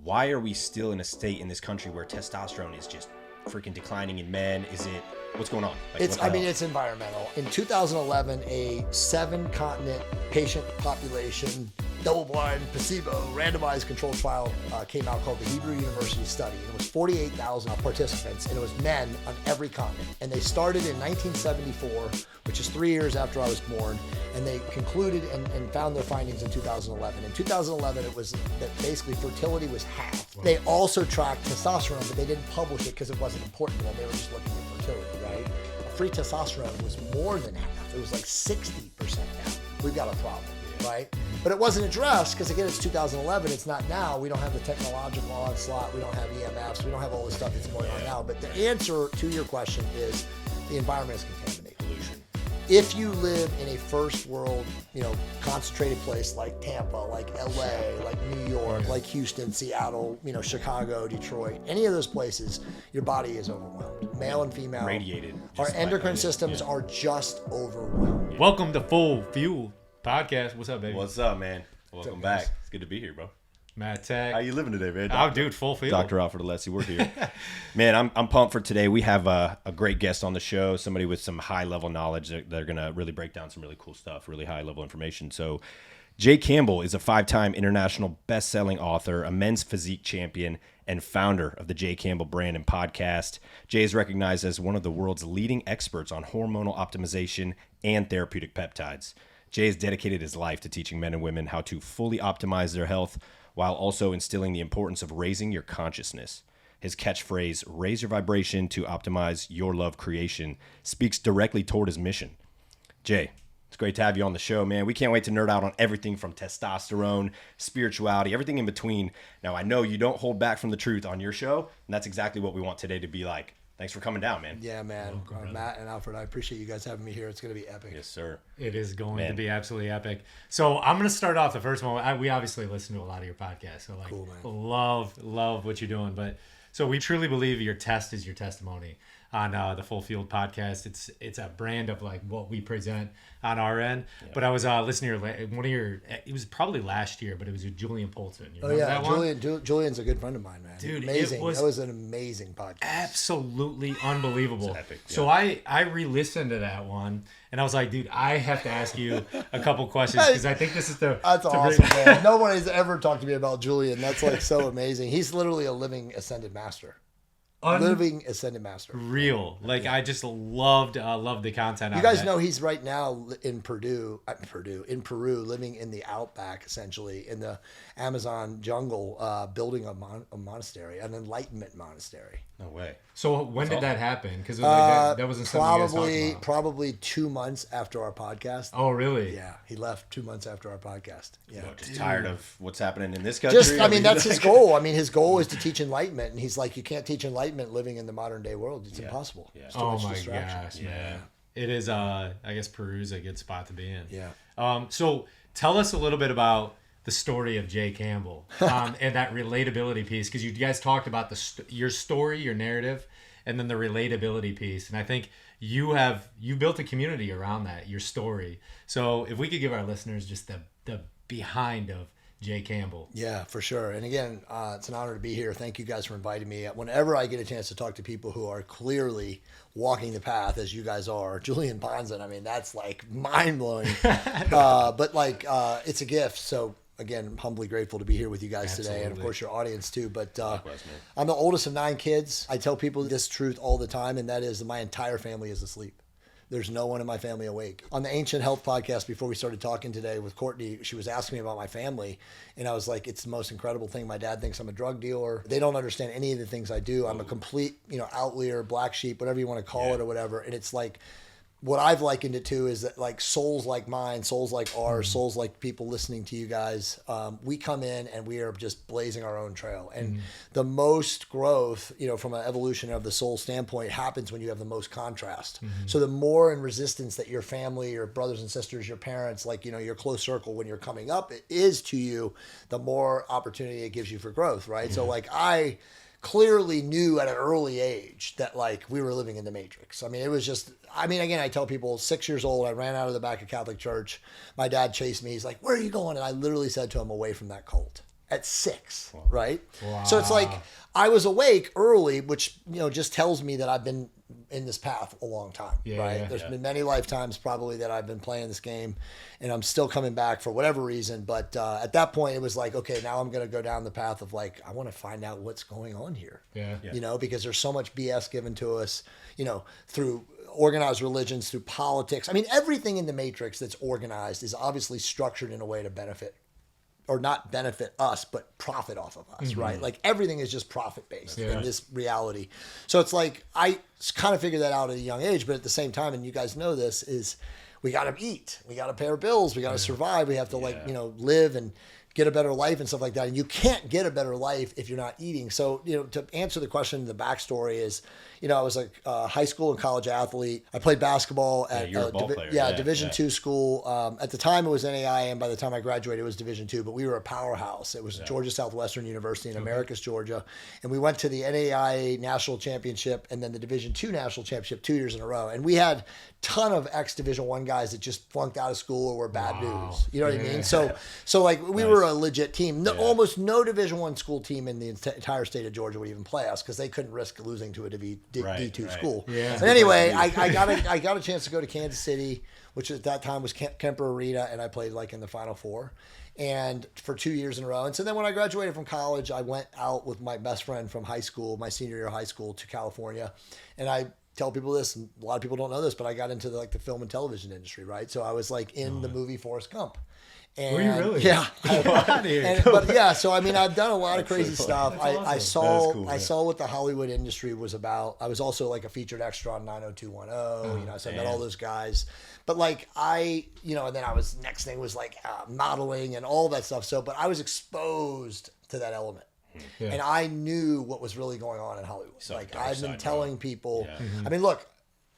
why are we still in a state in this country where testosterone is just freaking declining in men? What's going on? It's environmental. In 2011, a 7-continent patient population, double-blind, placebo, randomized controlled trial came out called the Hebrew University Study. And it was 48,000 participants, and it was men on every continent. And they started in 1974, which is 3 years after I was born, and they concluded and found their findings in 2011. In 2011, it was that basically fertility was half. They also tracked testosterone, but they didn't publish it because it wasn't important to them. They were just looking at fertility, right? Free testosterone was more than half. It was like 60% now. We've got a problem. Right? But it wasn't addressed because, again, it's 2011. It's not now. We don't have the technological onslaught. We don't have EMFs. We don't have all this stuff that's going on now. But the answer to your question is the environment is contaminated. Pollution. If you live in a first world, concentrated place like Tampa, like LA, like New York, like Houston, Seattle, Chicago, Detroit, any of those places, your body is overwhelmed. Male and female. Radiated. Our endocrine systems are just overwhelmed. Welcome to Full Fuel Podcast. What's up, baby? What's up, man? Welcome back. It's good to be here, bro. Matt Tech. How you living today, man? Oh, dude, full field. Dr. Alfred Alessi, we're here. Man, I'm pumped for today. We have a great guest on the show, somebody with some high-level knowledge that they're going to really break down some really cool stuff, really high-level information. So Jay Campbell is a 5-time international best-selling author, a men's physique champion, and founder of the Jay Campbell brand and podcast. Jay is recognized as one of the world's leading experts on hormonal optimization and therapeutic peptides. Jay has dedicated his life to teaching men and women how to fully optimize their health while also instilling the importance of raising your consciousness. His catchphrase, raise your vibration to optimize your love creation, speaks directly toward his mission. Jay, it's great to have you on the show, man. We can't wait to nerd out on everything from testosterone, spirituality, everything in between. Now, I know you don't hold back from the truth on your show, and that's exactly what we want today to be like. Thanks for coming down, man. Yeah, man. Matt and Alfred, I appreciate you guys having me here. It's going to be epic. Yes, sir. It is going to be absolutely epic. So I'm going to start off the first one. We obviously listen to a lot of your podcasts. So cool, man. love what you're doing. But so we truly believe your test is your testimony on the Full Field podcast. It's a brand of like what we present on our end. Yeah. But I was listening to it was probably last year, but it was with Julian Poulton. You remember Julian's a good friend of mine, man. Dude, amazing. That was an amazing podcast. Absolutely unbelievable. It's epic, yeah. So I re-listened to that one, and I was like, dude, I have to ask you a couple questions because I think this is That's awesome, man. Nobody's ever talked to me about Julian. That's like so amazing. He's literally a living ascended master. Living ascended master. Real. Like, I just loved the content. You guys know he's right now in Peru, living in the outback, essentially, in the Amazon jungle, building a monastery, an enlightenment monastery. No way. So when did that happen? Because that wasn't something you guys talked about. Probably 2 months after our podcast. Oh, really? Yeah, he left 2 months after our podcast. Yeah, just tired of what's happening in this country. That's his goal. I mean, his goal is to teach enlightenment, and he's like, you can't teach enlightenment living in the modern day world. It's impossible. Yeah. It's too oh much my distraction. gosh, man. It is. I guess Peru's a good spot to be in. Yeah. So tell us a little bit about the story of Jay Campbell and that relatability piece, because you guys talked about your story, your narrative, and then the relatability piece. And I think you built a community around that, your story. So if we could give our listeners just the behind of Jay Campbell. Yeah, for sure. And again, it's an honor to be here. Thank you guys for inviting me. Whenever I get a chance to talk to people who are clearly walking the path as you guys are, Julian Ponzin, I mean, that's like mind-blowing. But like, it's a gift. So again, I'm humbly grateful to be here with you guys today, and of course your audience too. But I'm the oldest of 9 kids. I tell people this truth all the time, and that is that my entire family is asleep. There's no one in my family awake. On the Ancient Health podcast, before we started talking today with Courtney, she was asking me about my family. And I was like, it's the most incredible thing. My dad thinks I'm a drug dealer. They don't understand any of the things I do. I'm a complete, outlier, black sheep, whatever you want to call it or whatever. And it's like, what I've likened it to is that like souls like mine, souls like ours, souls like people listening to you guys, we come in and we are just blazing our own trail. And the most growth, from an evolution of the soul standpoint happens when you have the most contrast. So the more in resistance that your family, your brothers and sisters, your parents, like, your close circle when you're coming up it is to you, the more opportunity it gives you for growth, right? So like I clearly knew at an early age that like we were living in the matrix. I mean, it was just, again, I tell people 6 years old, I ran out of the back of Catholic church. My dad chased me. He's like, where are you going? And I literally said to him, away from that cult. at 6, right? Wow. So it's like I was awake early, which, just tells me that I've been in this path a long time, right? Yeah, There's been many lifetimes probably that I've been playing this game, and I'm still coming back for whatever reason. But at that point, it was like, okay, now I'm going to go down the path of like, I want to find out what's going on here, because there's so much BS given to us, through organized religions, through politics. I mean, everything in the Matrix that's organized is obviously structured in a way to benefit, or not benefit us, but profit off of us, right? Like everything is just profit based in this reality. So it's like, I kind of figured that out at a young age, but at the same time, and you guys know this, is we got to eat, we got to pay our bills, we got to survive, we have to live and get a better life and stuff like that. And you can't get a better life if you're not eating. So, to answer the question, the backstory is, I was like a high school and college athlete. I played basketball at Division II school. At the time it was NAI, and by the time I graduated it was Division II, but we were a powerhouse. It was Georgia Southwestern University in Americus, Georgia. And we went to the NAIA National Championship and then the Division II National Championship 2 years in a row. And we had a ton of ex-Division I guys that just flunked out of school or were bad news. You know what I mean? So like we were a legit team. Almost no Division I school team in the entire state of Georgia would even play us because they couldn't risk losing to a D2 school. Yeah. But anyway, I got a chance to go to Kansas City, which at that time was Kemper Arena, and I played like in the Final Four, and for 2 years in a row. And so then when I graduated from college, I went out with my best friend from high school, my senior year of high school, to California, and I tell people this, and a lot of people don't know this, but I got into the film and television industry, right? So I was like in the movie Forrest Gump. And, were you really? Yeah. So I mean, I've done a lot of crazy stuff. Awesome. I saw what the Hollywood industry was about. I was also like a featured extra on 90210. So I met all those guys. But like and then next thing was like modeling and all that stuff. So, but I was exposed to that element. Yeah. And I knew what was really going on in Hollywood. So like I've been telling people, I mean, look,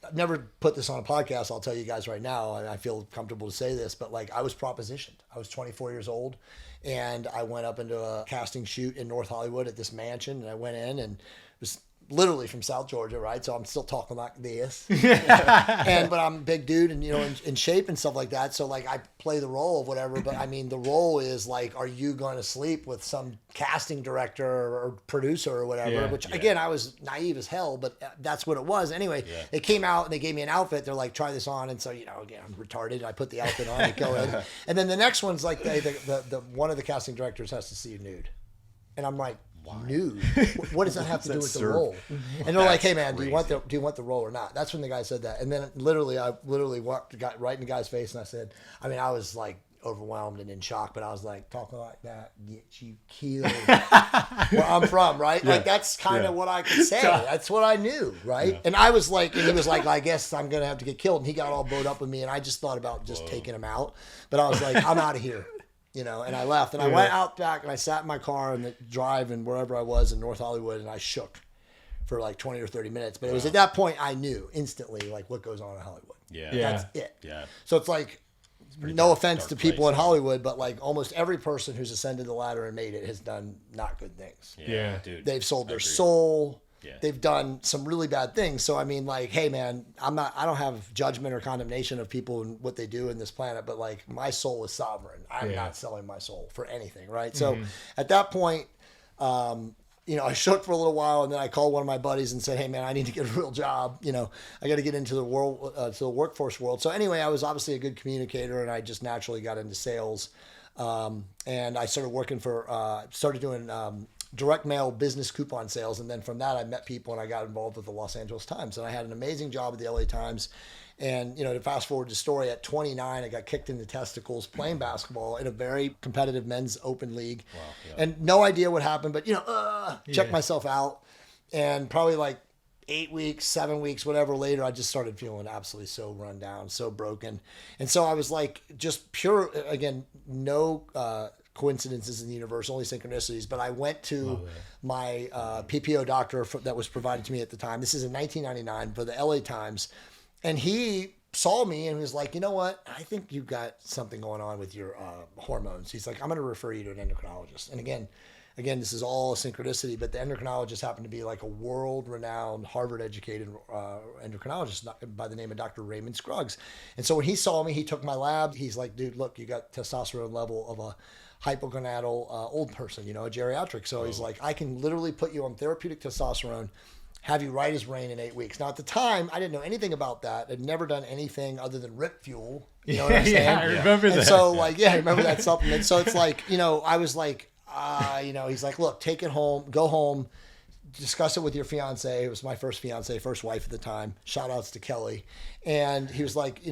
I've never put this on a podcast. I'll tell you guys right now, and I feel comfortable to say this, but like I was propositioned. I was 24 years old, and I went up into a casting shoot in North Hollywood at this mansion, and I went in, and it was literally from South Georgia, right? So I'm still talking like this, but I'm a big dude and in shape and stuff like that. So like I play the role of whatever, but I mean the role is like, are you going to sleep with some casting director or producer or whatever? Which again, I was naive as hell, but that's what it was. Anyway, they came out and they gave me an outfit. They're like, try this on, and so again, I'm retarded. I put the outfit on, and go in, and then the next one's like the one of the casting directors has to see you nude, and I'm like, nude? What does that have to do with the role? And they're like, hey man, do you want the role or not? That's when the guy said that. And then I got right in the guy's face and I said, I mean, I was like overwhelmed and in shock, but I was like, talking like that, get you killed. Where I'm from, right? Like that's kind of what I could say. That's what I knew, right? Yeah. And I was like, and he was like, I guess I'm gonna have to get killed. And he got all bowed up with me, and I just thought about just taking him out. But I was like, I'm out of here. And I left, and I went out back, and I sat in my car in the drive and wherever I was in North Hollywood, and I shook for like 20 or 30 minutes. But it was at that point I knew instantly like what goes on in Hollywood. That's it. Yeah. So it's like, no offense to people in Hollywood, but like almost every person who's ascended the ladder and made it has done not good things. Yeah, dude. They've sold their soul. Yeah. They've done some really bad things. So I mean, like, hey man, I don't have judgment or condemnation of people and what they do in this planet, but like my soul is sovereign. I'm not selling my soul for anything, right? So at that point, I shook for a little while, and then I called one of my buddies and said, hey man, I need to get a real job. I got to get into the world, to the workforce world. So anyway, I was obviously a good communicator, and I just naturally got into sales. And I started working started doing direct mail business coupon sales. And then from that, I met people and I got involved with the Los Angeles Times. And I had an amazing job at the LA Times. And, to fast forward the story, at 29, I got kicked in the testicles playing basketball in a very competitive men's open league. Wow, yeah. And no idea what happened, but, checked myself out. And probably like 8 weeks, 7 weeks, whatever later, I just started feeling absolutely so run down, so broken. And so I was like, just pure, again, no coincidences in the universe, only synchronicities. But I went to my PPO doctor that was provided to me at the time. This is in 1999 for the LA Times. And he saw me and was like, you know what? I think you've got something going on with your hormones. He's like, I'm going to refer you to an endocrinologist. And again, this is all synchronicity, but the endocrinologist happened to be like a world-renowned, Harvard-educated endocrinologist by the name of Dr. Raymond Scruggs. And so when he saw me, he took my lab. He's like, dude, look, you got testosterone level of hypogonadal old person, a geriatric. So he's like, I can literally put you on therapeutic testosterone, have you right as rain in 8 weeks. Now, at the time, I didn't know anything about that. I'd never done anything other than rip fuel. You know what I'm saying? Yeah, I remember that. And so, I remember that supplement. So it's like, I was like, he's like, look, take it home, go home, discuss it with your fiance. It was my first fiance, first wife at the time. Shout outs to Kelly. And he was like,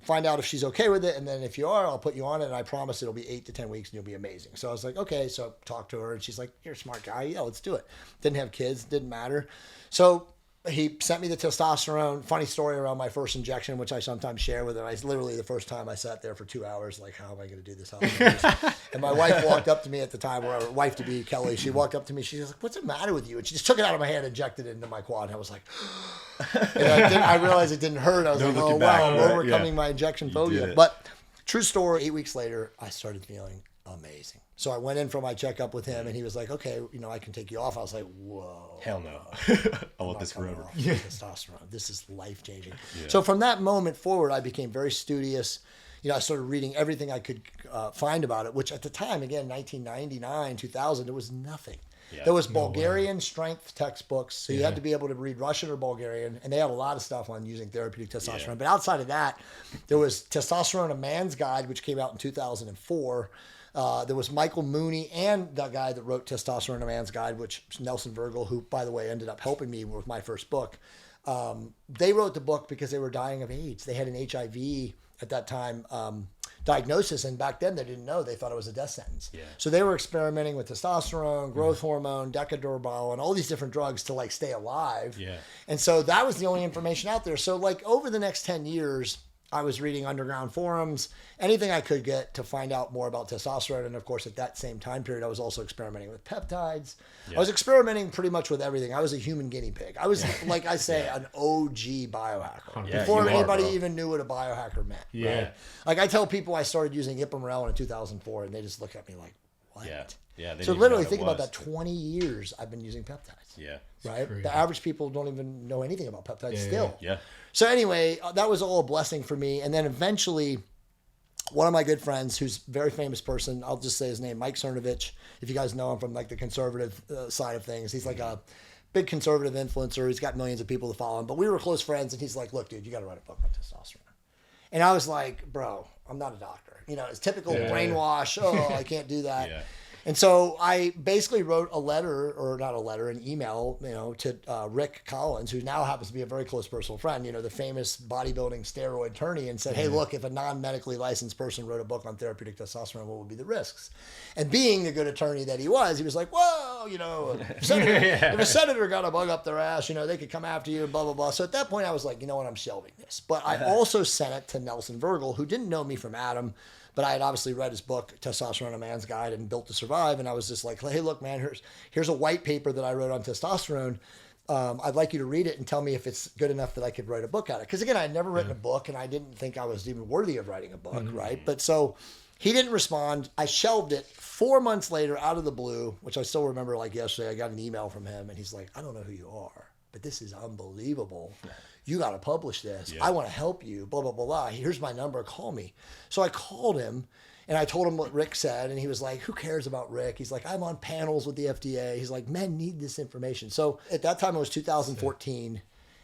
find out if she's okay with it. And then if you are, I'll put you on it. And I promise it'll be 8 to 10 weeks and you'll be amazing. So I was like, okay. So I talked to her and she's like, you're a smart guy. Yeah, let's do it. Didn't have kids. Didn't matter. So he sent me the testosterone. Funny story around my first injection, which I sometimes share with her. Literally the first time I sat there for 2 hours, like, how am I going to do this? How am I gonna do this? And my wife walked up to me at the time, or our wife to be, Kelly, she walked up to me. She was like, what's the matter with you? And she just took it out of my hand and injected it into my quad. And I was like, and I realized it didn't hurt. I was like, oh, wow, I'm overcoming my injection phobia. But true story, 8 weeks later, I started feeling amazing. So I went in for my checkup with him and he was like, okay, I can take you off. I was like, whoa. Hell no. I want this forever. Testosterone. This is life changing. Yeah. So from that moment forward, I became very studious. I started reading everything I could find about it, which at the time, again, 1999, 2000, there was nothing. Yeah. There was Bulgarian strength textbooks. So you had to be able to read Russian or Bulgarian. And they had a lot of stuff on using therapeutic testosterone. Yeah. But outside of that, there was Testosterone, A Man's Guide, which came out in 2004. There was Michael Mooney and the guy that wrote Testosterone, A Man's Guide, which Nelson Virgil, who, by the way, ended up helping me with my first book. They wrote the book because they were dying of AIDS. They had an HIV at that time diagnosis, and back then they didn't know. They thought it was a death sentence. Yeah. So they were experimenting with testosterone, growth hormone, decadurbal, and all these different drugs to stay alive. Yeah. And so that was the only information out there. So over the next 10 years, I was reading underground forums, anything I could get to find out more about testosterone. And of course, at that same time period, I was also experimenting with peptides. Yeah. I was experimenting pretty much with everything. I was a human guinea pig. I was, like I say, an OG biohacker. Yeah, before anybody even knew what a biohacker meant. Yeah. Right? Like I tell people I started using ipamorelin in 2004 and they just look at me like, what? Yeah. Yeah, so literally think about that. 20 years I've been using peptides. Yeah. Right? The average people don't even know anything about peptides still. Yeah. So anyway, that was all a blessing for me. And then eventually, one of my good friends, who's a very famous person, I'll just say his name, Mike Cernovich. If you guys know him from the conservative side of things, he's like a big conservative influencer. He's got millions of people to follow him. But we were close friends, and he's like, look, dude, you got to write a book on testosterone. And I was like, bro, I'm not a doctor. It's typical brainwash. Oh, I can't do that. Yeah. And so I basically wrote an email, to Rick Collins, who now happens to be a very close personal friend, the famous bodybuilding steroid attorney, and said, hey, look, if a non-medically licensed person wrote a book on therapeutic testosterone, what would be the risks? And being the good attorney that he was like, whoa, if a senator got a bug up their ass, they could come after you, blah, blah, blah. So at that point I was like, you know what, I'm shelving this. But I also sent it to Nelson Virgil, who didn't know me from Adam. But I had obviously read his book, Testosterone, A Man's Guide, and Built to Survive. And I was just like, hey, look, man, here's a white paper that I wrote on testosterone. I'd like you to read it and tell me if it's good enough that I could write a book out of it. Because, again, I had never written a book, and I didn't think I was even worthy of writing a book, right? But so he didn't respond. I shelved it. 4 months later, out of the blue, which I still remember like yesterday, I got an email from him, and he's like, I don't know who you are, but this is unbelievable. You got to publish this. Yeah. I want to help you, blah, blah, blah, blah. Here's my number. Call me. So I called him and I told him what Rick said. And he was like, who cares about Rick? He's like, I'm on panels with the FDA. He's like, men need this information. So at that time, it was 2014.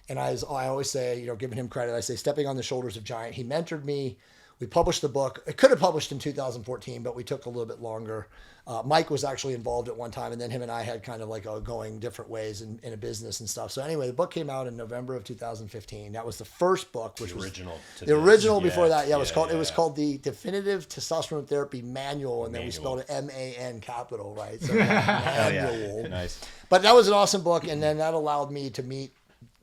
And I always say, giving him credit, I say, stepping on the shoulders of giant. He mentored me. We published the book. It could have published in 2014, but we took a little bit longer. Mike was actually involved at one time, and then him and I had kind of going different ways in a business and stuff. So anyway, the book came out in November of 2015. That was the first book, which was the original. Before that, it was called the Definitive Testosterone Therapy Manual, and then we spelled it MAN capital, right? So manual. Nice. But that was an awesome book, and then that allowed me to meet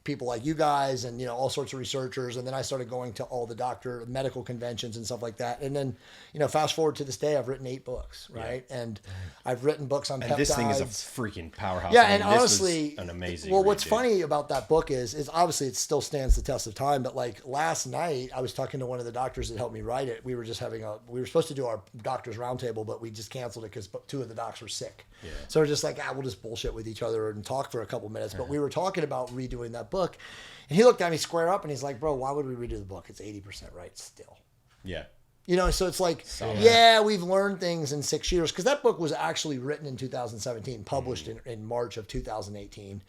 people like you guys and all sorts of researchers, and then I started going to all the medical conventions and stuff like that. And then fast forward to this day, I've written 8 books, right? Yeah. And I've written books on peptides. This thing is a freaking powerhouse. Yeah, and honestly, an amazing what's funny about that book is obviously it still stands the test of time, but last night I was talking to one of the doctors that helped me write it. We were just we were supposed to do our doctors roundtable, but we just canceled it because 2 of the docs were sick. Yeah. So we're just like, we'll just bullshit with each other and talk for a couple minutes. But we were talking about redoing that book. And he looked at me square up and he's like, bro, why would we redo the book? It's 80% right still. Yeah. You know, so it's like, we've learned things in 6 years. Because that book was actually written in 2017, published in March of 2018.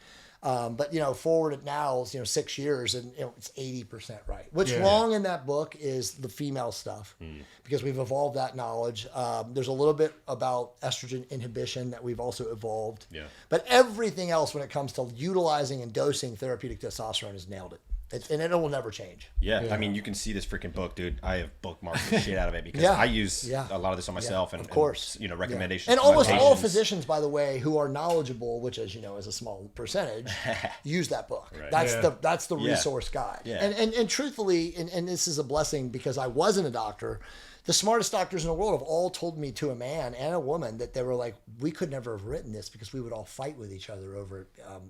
But, you know, forward it now, you know, 6 years, and, you know, it's 80% right. What's wrong in that book is the female stuff, because we've evolved that knowledge. There's a little bit about estrogen inhibition that we've also evolved. Yeah. But everything else when it comes to utilizing and dosing therapeutic testosterone has nailed it. And it will never change. Yeah, I mean, you can see this freaking book, dude. I have bookmarked the shit out of it because I use a lot of this on myself, and of course, and, you know, recommendations. And almost all physicians, by the way, who are knowledgeable, which, as you know, is a small percentage, use that book. Right. That's the resource guide. Yeah. And truthfully, and this is a blessing because I wasn't a doctor. The smartest doctors in the world have all told me, to a man and a woman, that they were like, we could never have written this because we would all fight with each other over,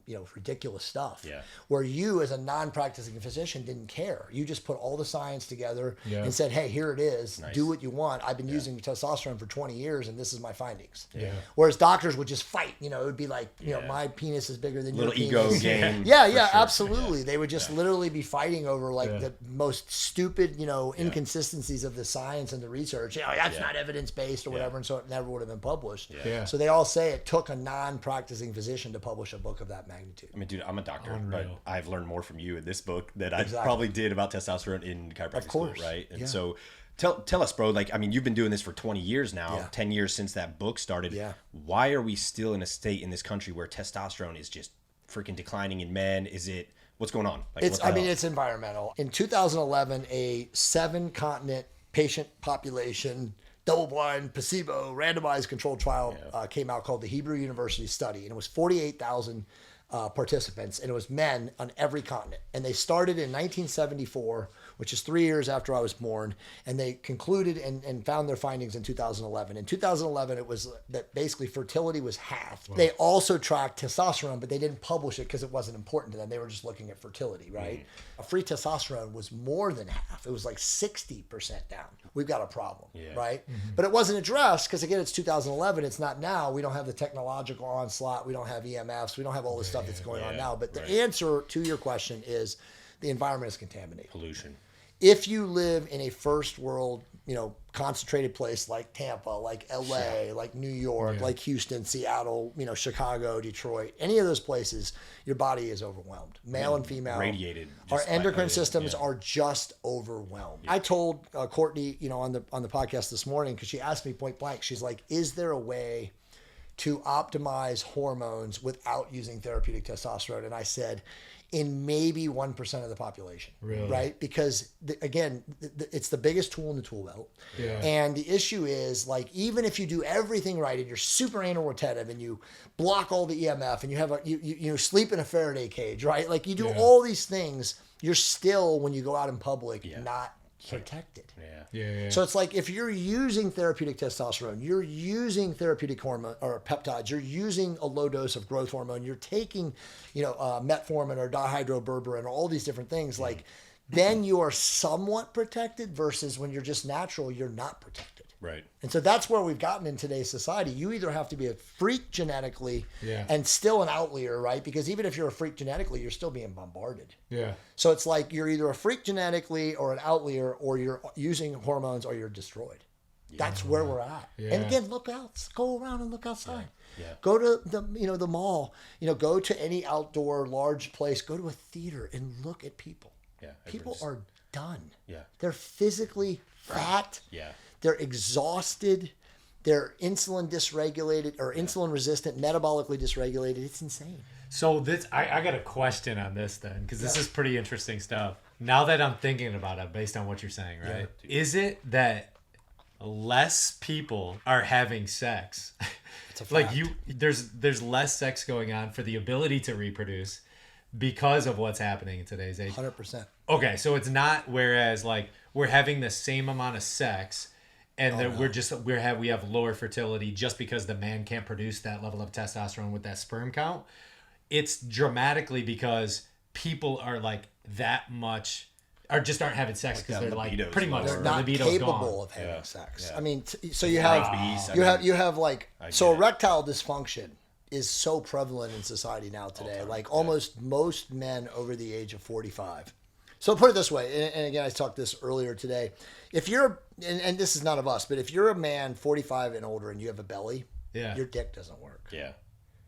you know, ridiculous stuff. Yeah. Where you, as a non-practicing physician, didn't care. You just put all the science together and said, hey, here it is. Nice. Do what you want. I've been using testosterone for 20 years, and this is my findings. Yeah. Whereas doctors would just fight. You know, it would be like, you know, my penis is bigger than your penis. Little ego game. Yeah, sure. Absolutely. Yeah. They would just literally be fighting over like the most stupid, you know, inconsistencies of the science and the research. You know, that's not evidence-based or whatever, and so it never would have been published. Yeah. So they all say it took a non-practicing physician to publish a book of that magnitude. I mean, dude, I'm a doctor, but I've learned more from you in this book than I probably did about testosterone in chiropractic school, right? And so tell us, bro, like, I mean, you've been doing this for 20 years now, 10 years since that book started. Yeah. Why are we still in a state in this country where testosterone is just freaking declining in men? Is it... What's going on? Like, it's environmental. In 2011, a 7-continent patient population, double-blind, placebo, randomized controlled trial came out called the Hebrew University Study, and it was 48,000 participants, and it was men on every continent. And they started in 1974, which is 3 years after I was born, and they concluded and found their findings in 2011. In 2011, it was that basically fertility was halved. Wow. They also tracked testosterone, but they didn't publish it because it wasn't important to them. They were just looking at fertility, right? Free testosterone was more than half. It was like 60% down. We've got a problem, right? But it wasn't addressed because, again, it's 2011. It's not now. We don't have the technological onslaught. We don't have EMFs. We don't have all this stuff that's going on now. But the answer to your question is the environment is contaminated. Pollution. If you live in a first world, you know, concentrated place like Tampa, like LA, like New York, like Houston, Seattle, you know, Chicago, Detroit, any of those places, your body is overwhelmed. Male and female. Radiated. Our endocrine systems are just overwhelmed. I told Courtney, you know, on the podcast this morning, because she asked me point blank, she's like, is there a way to optimize hormones without using therapeutic testosterone? And I said, in maybe 1% of the population, right? Because again, it's the biggest tool in the tool belt. Yeah. And the issue is, like, even if you do everything right and you're super anal retentive and you block all the EMF and you have you sleep in a Faraday cage, right? Like, you do all these things, you're still, when you go out in public, not protected. So it's like, if you're using therapeutic testosterone, you're using therapeutic hormone or peptides, you're using a low dose of growth hormone, you're taking, you know, metformin or dihydroberberine or all these different things, like, then you are somewhat protected, versus when you're just natural, you're not protected. Right. And so that's where we've gotten in today's society. You either have to be a freak genetically and still an outlier, right? Because even if you're a freak genetically, you're still being bombarded. Yeah. So it's like, you're either a freak genetically or an outlier, or you're using hormones, or you're destroyed. That's where we're at. Yeah. And again, look out, go around and look outside. Yeah. Go to the mall, go to any outdoor large place, go to a theater and look at people. Yeah. People are done. Yeah. They're physically fat. Yeah. They're exhausted. They're insulin dysregulated or insulin resistant, metabolically dysregulated. It's insane. So I got a question on this then, because this is pretty interesting stuff. Now that I'm thinking about it, based on what you're saying, right? Yeah. Is it that less people are having sex? It's a fact. Like, there's less sex going on for the ability to reproduce because of what's happening in today's age? 100%. Okay, so it's not, whereas like we're having the same amount of sex, and we have lower fertility just because the man can't produce that level of testosterone with that sperm count. It's dramatically because people are like that much, or just aren't having sex because they're like pretty much they're not capable of having sex. Yeah. I mean, so you have like, so erectile dysfunction is so prevalent in society now today. Like almost most men over the age of 45 So put it this way, and again, I talked this earlier today. If you're, and this is none of us, but if you're a man 45 and older and you have a belly, your dick doesn't work. Yeah.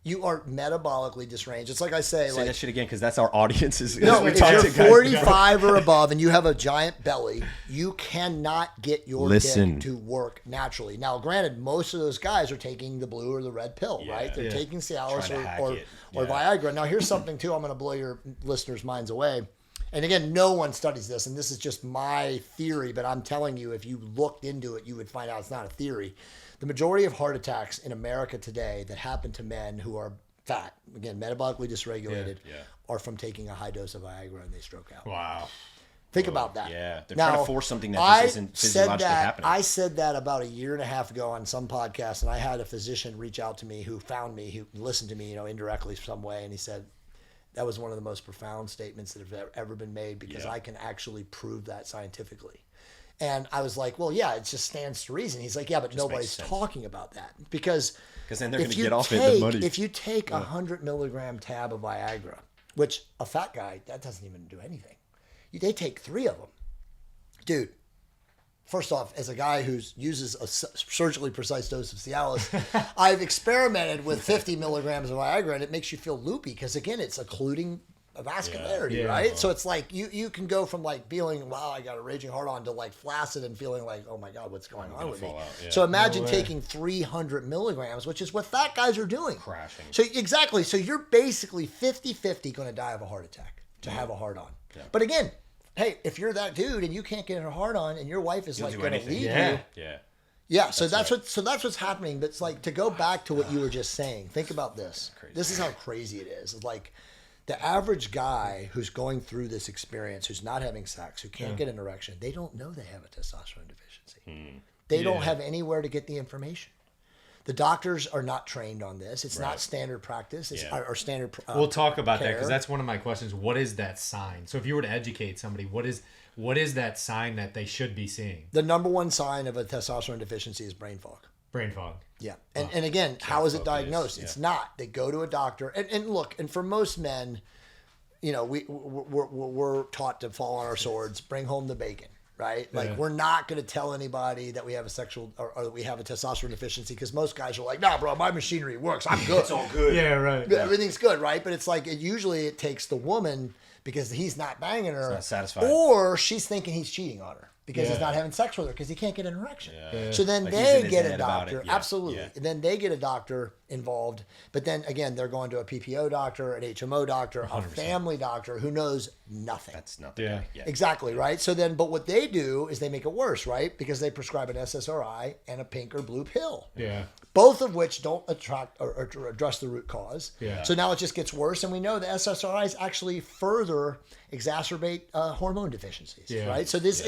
You are metabolically disranged. It's like I say that shit again, because that's our audience. No, if you're 45 or above and you have a giant belly, you cannot get your dick to work naturally. Now, granted, most of those guys are taking the blue or the red pill, right? They're taking Cialis or Viagra. Now, here's something, too. I'm going to blow your listeners' minds away. And again, no one studies this, and this is just my theory, but I'm telling you, if you looked into it, you would find out it's not a theory. The majority of heart attacks in America today that happen to men who are fat, again, metabolically dysregulated, are from taking a high dose of Viagra and they stroke out. Wow. Think about that. Yeah, they're trying to force something that just isn't physiologically happening. I said that about a year and a half ago on some podcast, and I had a physician reach out to me who found me, who listened to me, indirectly some way, and he said, that was one of the most profound statements that have ever been made because I can actually prove that scientifically. And I was like, well, yeah, it just stands to reason. He's like, yeah, but nobody's talking about that. Because then they're going to get off it the money. If you take a 100 milligram tab of Viagra, which a fat guy, that doesn't even do anything. They take 3 of them. Dude, first off, as a guy who uses a surgically precise dose of Cialis, I've experimented with 50 milligrams of Viagra, and it makes you feel loopy because, again, it's occluding vascularity, right? So it's like you can go from like feeling, wow, I got a raging heart on, to like flaccid and feeling like, oh my God, what's going on with me? So imagine taking 300 milligrams, which is what fat guys are doing. Crashing. So exactly. So you're basically 50-50 going to die of a heart attack to have a heart on. Yeah. But again, hey, if you're that dude and you can't get a heart on and your wife is like going to leave you. Yeah, so that's what's happening. But it's like, to go back to what you were just saying, think about this. This is how crazy it is. It's like, the average guy who's going through this experience, who's not having sex, who can't get an erection, they don't know they have a testosterone deficiency. They don't have anywhere to get the information. The doctors are not trained on this. It's not standard practice. It's or standard we'll talk about that, because that's one of my questions. What is that sign? So if you were to educate somebody, what is that sign that they should be seeing? The number one sign of a testosterone deficiency is brain fog. Brain fog. Yeah. And again, how is it diagnosed? It's not. They go to a doctor. And look, and for most men, we're taught to fall on our swords, bring home the bacon, right? Like, we're not going to tell anybody that we have a sexual or that we have a testosterone deficiency, because most guys are like, nah, bro, my machinery works. I'm good. It's all good. Yeah, right. Everything's good, right? But it's like, usually it takes the woman, because he's not banging her. It's not satisfied. Or she's thinking he's cheating on her, because he's not having sex with her because he can't get an erection. So then they get a doctor. Absolutely. And then they get a doctor involved. But then again, they're going to a PPO doctor, an HMO doctor, 100%. A family doctor who knows nothing. That's nothing. Yeah. Exactly, right? So then, but what they do is they make it worse, right? Because they prescribe an SSRI and a pink or blue pill. Yeah. Both of which don't attract or address the root cause. Yeah. So now it just gets worse, and we know the SSRIs actually further exacerbate hormone deficiencies, right? So this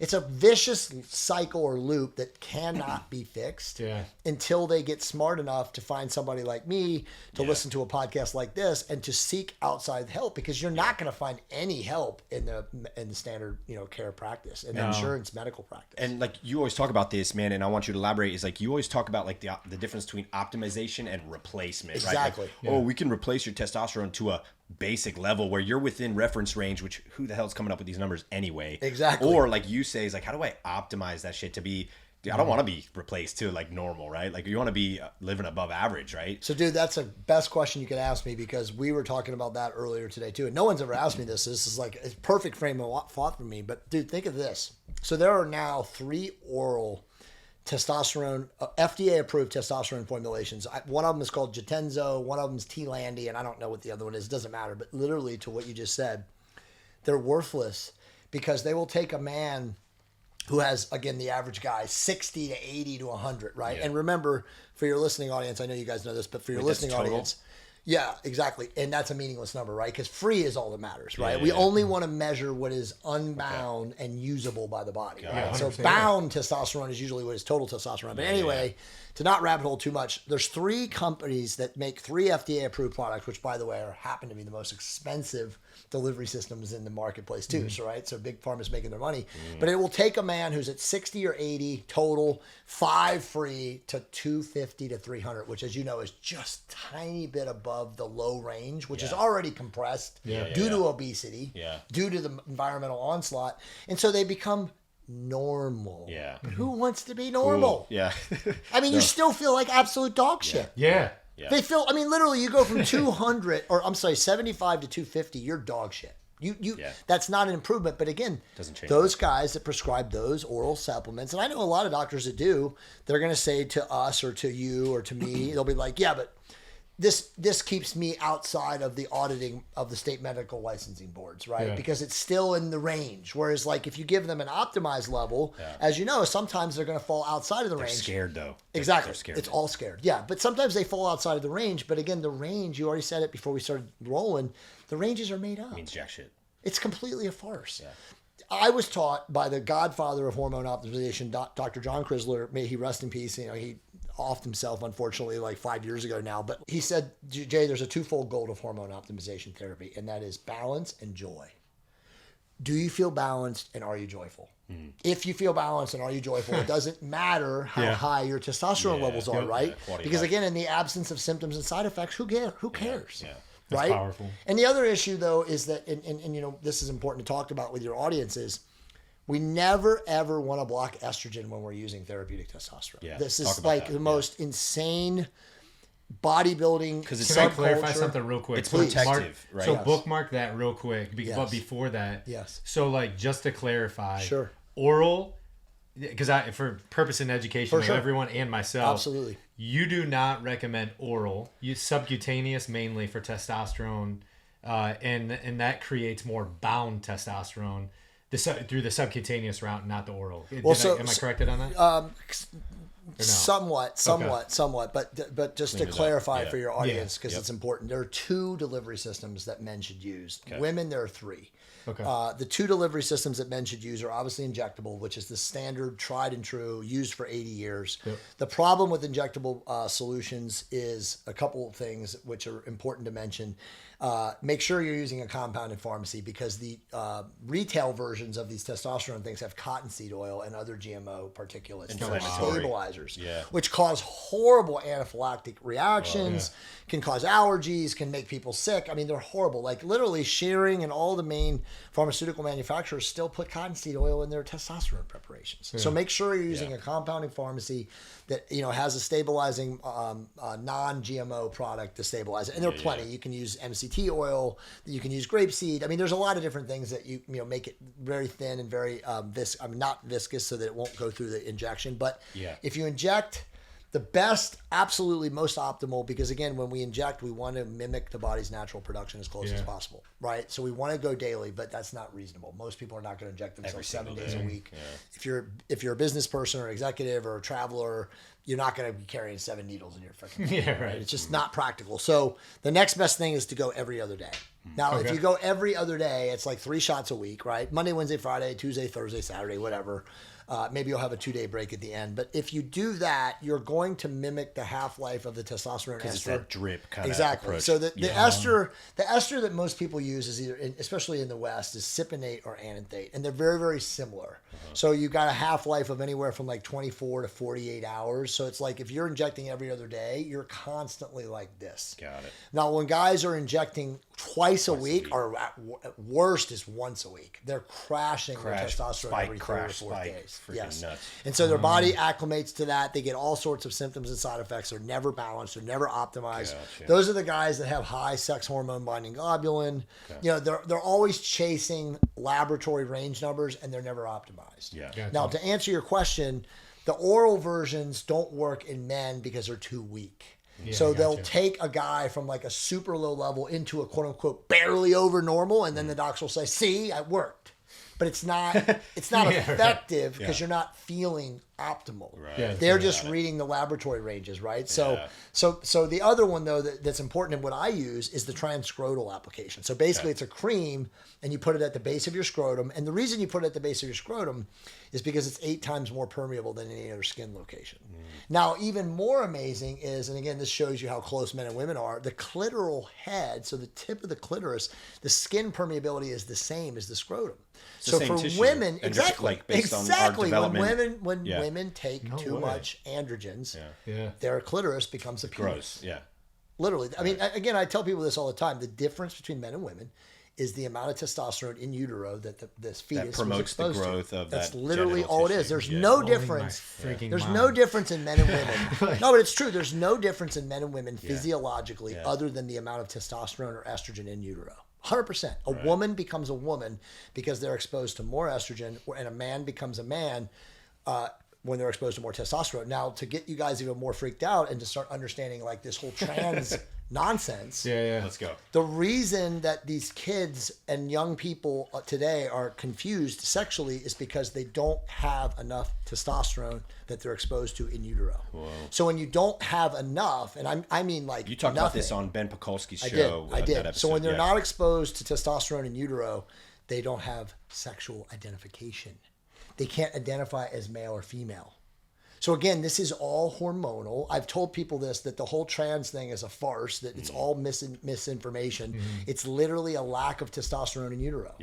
it's a vicious cycle or loop that cannot be fixed until they get smart enough to find somebody like me to listen to a podcast like this and to seek outside help, because you're not going to find any help in the standard care practice and insurance medical practice. And like you always talk about this, man, and I want you to elaborate, is like you always talk about like the difference between optimization and replacement. Exactly. Right? Like, we can replace your testosterone to a basic level where you're within reference range, which who the hell's coming up with these numbers anyway? Exactly. Or like you say, is like, how do I optimize that shit to be, I don't want to be replaced to like normal, right? Like you want to be living above average, right? So dude, that's the best question you could ask me, because we were talking about that earlier today too. And no one's ever asked me this. This is like a perfect frame of thought for me. But dude, think of this. So there are now 3 oral testosterone, FDA approved testosterone formulations. One of them is called Jatenzo, one of them is T-Landy, and I don't know what the other one is. It doesn't matter. But literally, to what you just said, they're worthless, because they will take a man who has, again, the average guy, 60 to 80 to 100, right? Yeah. And remember, for your listening audience, I know you guys know this, but for your listening audience, yeah, exactly. And that's a meaningless number, right? Because free is all that matters, right? We only want to measure what is unbound and usable by the body, right? So bound testosterone is usually what is total testosterone. But anyway, to not rabbit hole too much, there's 3 companies that make 3 FDA approved products, which by the way happen to be the most expensive delivery systems in the marketplace too. So right, so big pharma's making their money, but it will take a man who's at 60 or 80 total, 5 free to 250 to 300, which as you know is just tiny bit above the low range, which is already compressed due to obesity, due to the environmental onslaught, and so they become normal. Yeah. Who wants to be normal? Cool. Yeah. I mean, you still feel like absolute dog shit. Yeah. Yeah. They feel, I mean, literally you go from 200 or I'm sorry, 75 to 250, you're dog shit. That's not an improvement. But again, doesn't change those guys that prescribe those oral supplements, and I know a lot of doctors that do, they're going to say to us or to you or to me, they'll be like, yeah, but this keeps me outside of the auditing of the state medical licensing boards, right? Yeah. Because it's still in the range. Whereas like if you give them an optimized level, as you know, sometimes they're going to fall outside of the range. Scared though. Exactly. They're scared. It's all scared. Yeah. But sometimes they fall outside of the range. But again, the range, you already said it before we started rolling, the ranges are made up. Means jack shit. It's completely a farce. Yeah. I was taught by the godfather of hormone optimization, Dr. John Chrysler, may he rest in peace. You know, he offed himself, unfortunately, like 5 years ago now. But he said, Jay, there's a twofold goal of hormone optimization therapy, and that is balance and joy. Do you feel balanced and are you joyful? If you feel balanced and are you joyful, it doesn't matter how high your testosterone levels are, right? Because again, in the absence of symptoms and side effects, who cares? Yeah. That's right? powerful. And the other issue though is that, and you know, this is important to talk about with your audiences. We never ever want to block estrogen when we're using therapeutic testosterone. Yeah, this is like the most insane bodybuilding. Because can I clarify something real quick? It's protective, right? So Yes. bookmark that real quick. But Yes. before that, Yes. So like just to clarify, Sure. oral, because for purpose and education For of sure. everyone and myself, Absolutely. you do not recommend oral. You subcutaneous mainly for testosterone, and that creates more bound testosterone. Through the subcutaneous route, not the oral. Am I corrected on that? No? Somewhat. But just to Clean it up. clarify Yeah. for your audience, because Yep. it's important, there are 2 delivery systems that men should use. Okay. Women, there are 3. Okay. The 2 delivery systems that men should use are obviously injectable, which is the standard, tried and true, used for 80 years. Yep. The problem with injectable solutions is a couple of things which are important to mention. Make sure you're using a compounded pharmacy because the retail versions of these testosterone things have cottonseed oil and other GMO particulates that are Inflammatory. stabilizers, Yeah. which cause horrible anaphylactic reactions, can cause allergies, can make people sick. I mean, they're horrible. Like literally Shearing and all the main pharmaceutical manufacturers still put cottonseed oil in their testosterone preparations. So make sure you're using a compounding pharmacy that, you know, has a stabilizing non-GMO product to stabilize it. And there are plenty. You can use MCT oil, you can use grapeseed. I mean, there's a lot of different things that you know make it very thin and very not viscous so that it won't go through the injection. But if you inject, the best, absolutely most optimal, because again, when we inject, we want to mimic the body's natural production as close as possible, right? So we want to go daily, but that's not reasonable. Most people are not going to inject themselves 7 days a week. Yeah. If you're a business person or executive or a traveler, you're not going to be carrying 7 needles in your freaking right? It's just not practical. So the next best thing is to go every other day. Now, if you go every other day, it's like 3 shots a week, right? Monday, Wednesday, Friday, Tuesday, Thursday, Saturday, whatever. Maybe you'll have a 2-day break at the end. But if you do that, you're going to mimic the half-life of the testosterone ester. It's that drip kind of Exactly. approach. So the ester that most people use is either, especially in the West, is cypionate or ananthate, and they're very, very similar. So you got a half-life of anywhere from like 24 to 48 hours. So it's like if you're injecting every other day, you're constantly like this. Got it. Now, when guys are injecting twice a week, or at worst is once a week, they're crashing their testosterone every 3 or 4 days. Yes. Nuts. And so their body acclimates to that. They get all sorts of symptoms and side effects. They're never balanced. They're never optimized. Gotcha. Those are the guys that have high sex hormone binding globulin. Okay. You know, they're always chasing laboratory range numbers and they're never optimized. Yeah. Gotcha. Now, to answer your question, the oral versions don't work in men because they're too weak. Yeah, so they'll take a guy from like a super low level into a quote unquote barely over normal, and then the docs will say, "See, it worked." but it's not effective because you're not feeling optimal. Right. Yeah, They're just reading the laboratory ranges, right? So the other one though that's important and what I use is the transcrotal application. So basically it's a cream and you put it at the base of your scrotum. And the reason you put it at the base of your scrotum is because it's 8 times more permeable than any other skin location. Now, even more amazing is, and again, this shows you how close men and women are, the clitoral head, so the tip of the clitoris, the skin permeability is the same as the scrotum. So for women, exactly, when women take too much androgens, their clitoris becomes a penis. Gross, Literally. I mean, again, I tell people this all the time. The difference between men and women is the amount of testosterone in utero that this fetus that promotes the growth of That's that literally genital all it tissue. is. There's no difference. There's no difference in men and women. No, but it's true. There's no difference in men and women physiologically other than the amount of testosterone or estrogen in utero. 100%. A woman becomes a woman because they're exposed to more estrogen, and a man becomes a man when they're exposed to more testosterone. Now, to get you guys even more freaked out and to start understanding like this whole trans nonsense. Let's go. The reason that these kids and young people today are confused sexually is because they don't have enough testosterone that they're exposed to in utero. Whoa. So when you don't have enough, and I mean like you talked nothing, about this on Ben Pakulski's show. I did. That episode, so when they're not exposed to testosterone in utero, they don't have sexual identification. They can't identify as male or female. So again, this is all hormonal. I've told people this, that the whole trans thing is a farce, that it's all misinformation. It's literally a lack of testosterone in utero.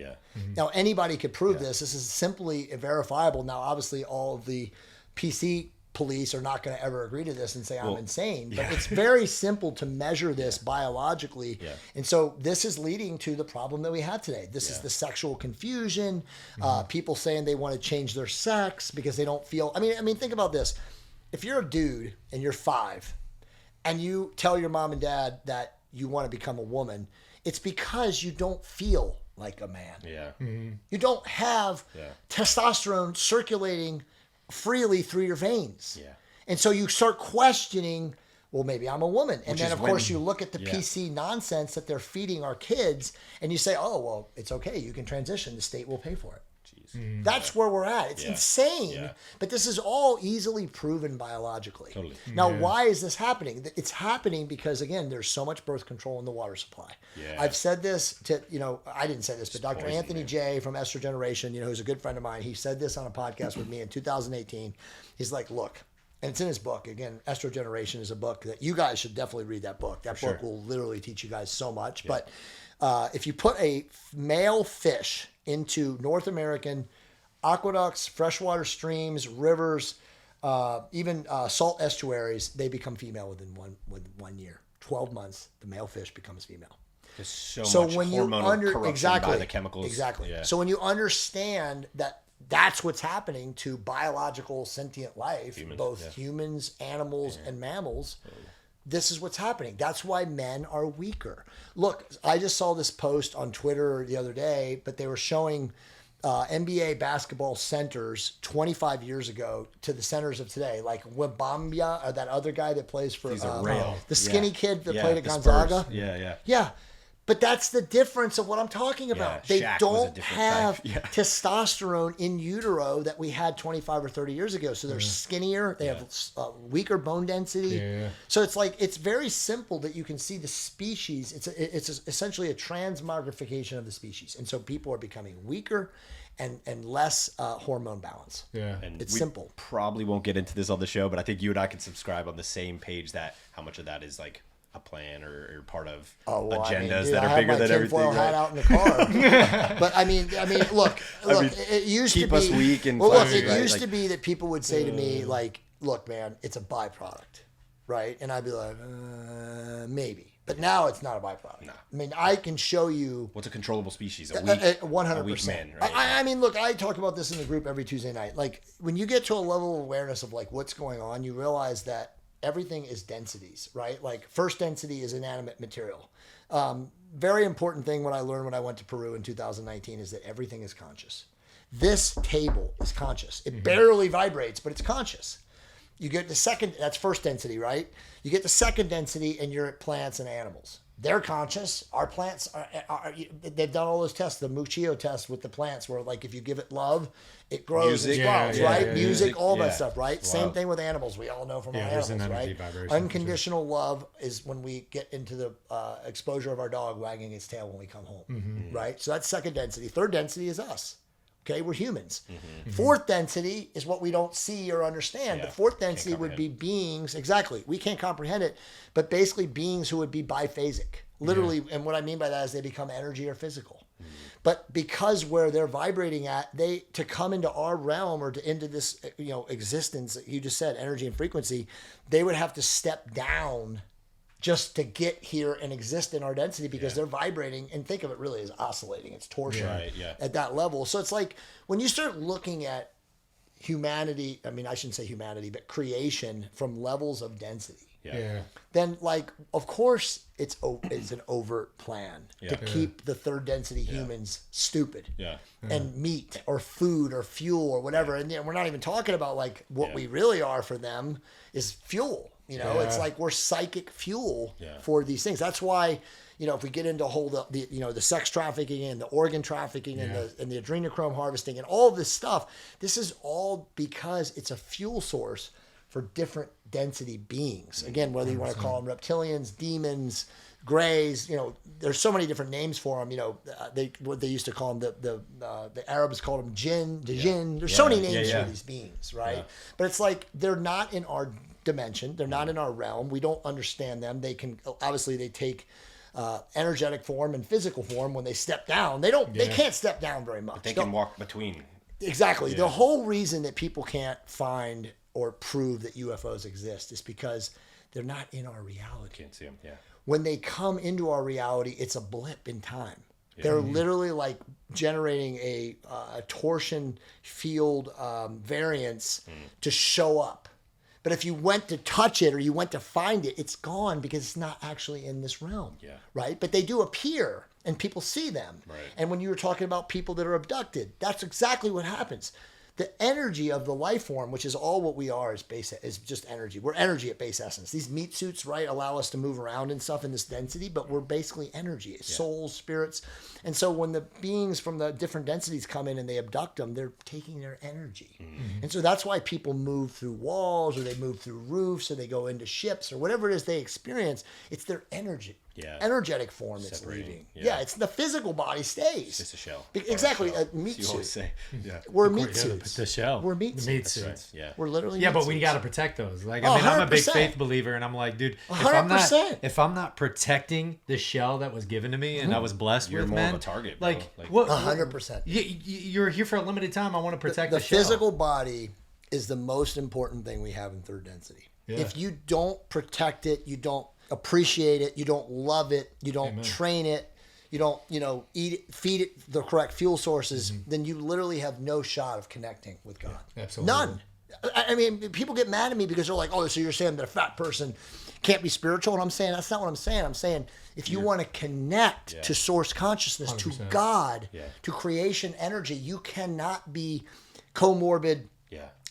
Now, anybody could prove this. This is simply verifiable. Now, obviously, all of the PC police are not going to ever agree to this and say I'm insane, but it's very simple to measure this biologically. And so this is leading to the problem that we have today. This is the sexual confusion, people saying they want to change their sex because they don't feel, I mean, think about this. If you're a dude and you're 5 and you tell your mom and dad that you want to become a woman, it's because you don't feel like a man. You don't have testosterone circulating freely through your veins. And so you start questioning, well, maybe I'm a woman. And then, of course, you look at the PC nonsense that they're feeding our kids and you say, oh, well, it's okay. You can transition. The state will pay for it. That's where we're at. It's insane. But this is all easily proven biologically. Now, why is this happening? It's happening because, again, there's so much birth control in the water supply. I've said this to, I didn't say this, but Dr. Anthony Jay from Estro Generation, who's a good friend of mine, he said this on a podcast with me in 2018. He's like, look, and it's in his book. Again, Estro Generation is a book that you guys should definitely read that book. That book will literally teach you guys so much. But if you put a male fish into North American aqueducts, freshwater streams, rivers, even salt estuaries, they become female within one year. 12 months, the male fish becomes female. There's so much when hormonal corruption by the chemicals. So when you understand that that's what's happening to biological sentient life, both humans, animals, and mammals, this is what's happening. That's why men are weaker. Look, I just saw this post on Twitter the other day, but they were showing NBA basketball centers 25 years ago to the centers of today, like Wembanyama or that other guy that plays for the skinny kid that played at Gonzaga. Spurs. Yeah. But that's the difference of what I'm talking about. They don't have testosterone in utero that we had 25 or 30 years ago. So they're skinnier. They have weaker bone density. So it's like, it's very simple that you can see the species. It's essentially a transmogrification of the species. And so people are becoming weaker and less hormone balance. And it's simple. Probably won't get into this on the show, but I think you and I can subscribe on the same page that how much of that is like a plan or part of agendas that are bigger than everything. I have my tinfoil hat out in the car. But I mean, look. It used to be keep us weak and it used to be that people would say to me like, "Look, man, it's a byproduct, right?" And I'd be like, "Maybe." But now it's not a byproduct. No. I mean, I can show you what's a controllable species. 100%. A weak man, right? I mean, look, I talk about this in the group every Tuesday night. Like when you get to a level of awareness of like what's going on, you realize that everything is densities, right? Like first density is inanimate material. Very important thing what I learned when I went to Peru in 2019 is that everything is conscious. This table is conscious. It barely vibrates, but it's conscious. You get the second, that's first density, right? You get the second density and you're at plants and animals. They're conscious. Our plants they've done all those tests, the Muccio test with the plants, where like if you give it love, it grows and sprouts, right? Music, all that stuff, right? Same thing with animals. We all know from our animals, right? Unconditional love is when we get into the exposure of our dog wagging its tail when we come home, right? So that's second density. Third density is us. Okay, we're humans. Fourth density is what we don't see or understand. The fourth density would be beings, exactly. We can't comprehend it, but basically beings who would be biphasic. Literally, and what I mean by that is they become energy or physical. But because where they're vibrating at, to come into our realm or into this existence that you just said, energy and frequency, they would have to step down just to get here and exist in our density because they're vibrating, and think of it really as oscillating. It's torsion at that level. So it's like when you start looking at humanity, I mean, I shouldn't say humanity, but creation from levels of density. Then, like, of course, it's an overt plan to keep the third density humans stupid and meat or food or fuel or whatever. And we're not even talking about like what we really are for them is fuel. It's like we're psychic fuel for these things. That's why, if we get into the sex trafficking and the organ trafficking and the adrenochrome harvesting and all this stuff, this is all because it's a fuel source for different density beings. Again, whether you want to call them reptilians, demons, grays, there's so many different names for them. What they used to call them, the Arabs called them jinn, jinn. There's so many names for these beings, right? But it's like they're not in our dimension. They're not in our realm. We don't understand them. They take energetic form and physical form when they step down. They can't step down very much. But they can walk between. Exactly. The whole reason that people can't find or prove that UFOs exist is because they're not in our reality. Can't see them. Yeah. When they come into our reality, it's a blip in time. They're literally like generating a torsion field variance to show up. But if you went to touch it or you went to find it, it's gone because it's not actually in this realm. Right? But they do appear and people see them. Right. And when you were talking about people that are abducted, that's exactly what happens. The energy of the life form, which is all what we are, is just energy. We're energy at base essence. These meat suits, right, allow us to move around and stuff in this density, but we're basically energy. It's souls, spirits. And so when the beings from the different densities come in and they abduct them, they're taking their energy. And so that's why people move through walls or they move through roofs or they go into ships or whatever it is they experience. It's their energy. Energetic form it's leaving. It's the physical body stays. It's just a shell. Exactly. A meat you suit. always say. We're meat suits. The shell. We're meat suits. Meat suits. Right. We're literally but meat we suits. got to protect those. Like, I mean, I'm a big faith believer, and I'm like, dude, 100%. if I'm not protecting the shell that was given to me and I was blessed You're with, more man, of a target, bro. Like what? 100%. You're here for a limited time. I want to protect the shell. The physical body is the most important thing we have in third density. If you don't protect it, you don't appreciate it, you don't love it, you don't train it, you don't eat it, feed it the correct fuel sources, then you literally have no shot of connecting with God. Absolutely. None. I mean, people get mad at me because they're like, oh, so you're saying that a fat person can't be spiritual? And I'm saying that's not what I'm saying. I'm saying if you want to connect to source consciousness, 100%. To God, to creation energy, you cannot be comorbid,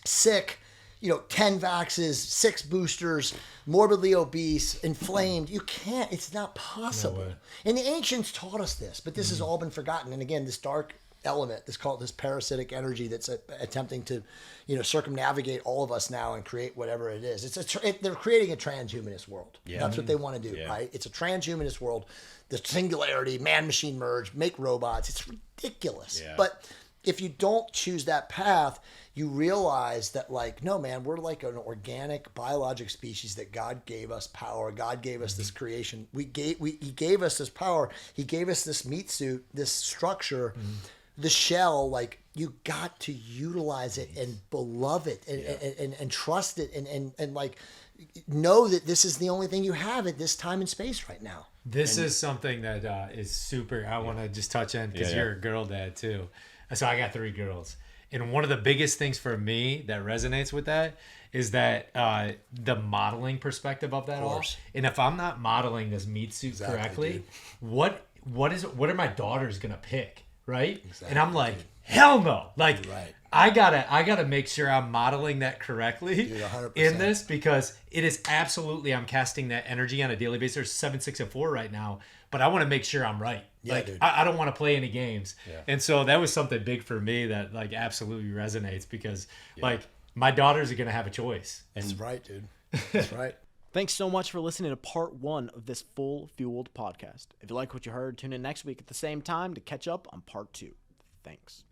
sick, 10 vaxes, 6 boosters, morbidly obese, inflamed. You can't. It's not possible. No way. And the ancients taught us this, but this has all been forgotten. And again, this dark element, this parasitic energy that's attempting to, circumnavigate all of us now and create whatever it is. They're creating a transhumanist world. That's what they want to do, right? It's a transhumanist world. The singularity, man-machine merge, make robots. It's ridiculous. But if you don't choose that path, you realize that, like, no, man, we're like an organic, biologic species that God gave us power. God gave us this creation. He gave us this power. He gave us this meat suit, this structure, the shell. Like, you got to utilize it and beloved it and trust it and like know that this is the only thing you have at this time and space right now. This is something that is super. I want to just touch on because you're a girl dad too. So I got 3 girls. And one of the biggest things for me that resonates with that is that the modeling perspective of that all. And if I'm not modeling this meat suit correctly, what are my daughters gonna pick, right? Exactly. And I'm like, hell no. Like, Right. I gotta make sure I'm modeling that correctly Dude, 100%. in this, because it is absolutely, I'm casting that energy on a daily basis. There's 7, 6, and 4 right now, but I want to make sure I'm right. Yeah, Like, dude. I don't want to play any games. Yeah. And so that was something big for me that like absolutely resonates, because like my daughters are going to have a choice. That's right, dude. That's right. Thanks so much for listening to part 1 of this Full Fueled podcast. If you like what you heard, tune in next week at the same time to catch up on part 2. Thanks.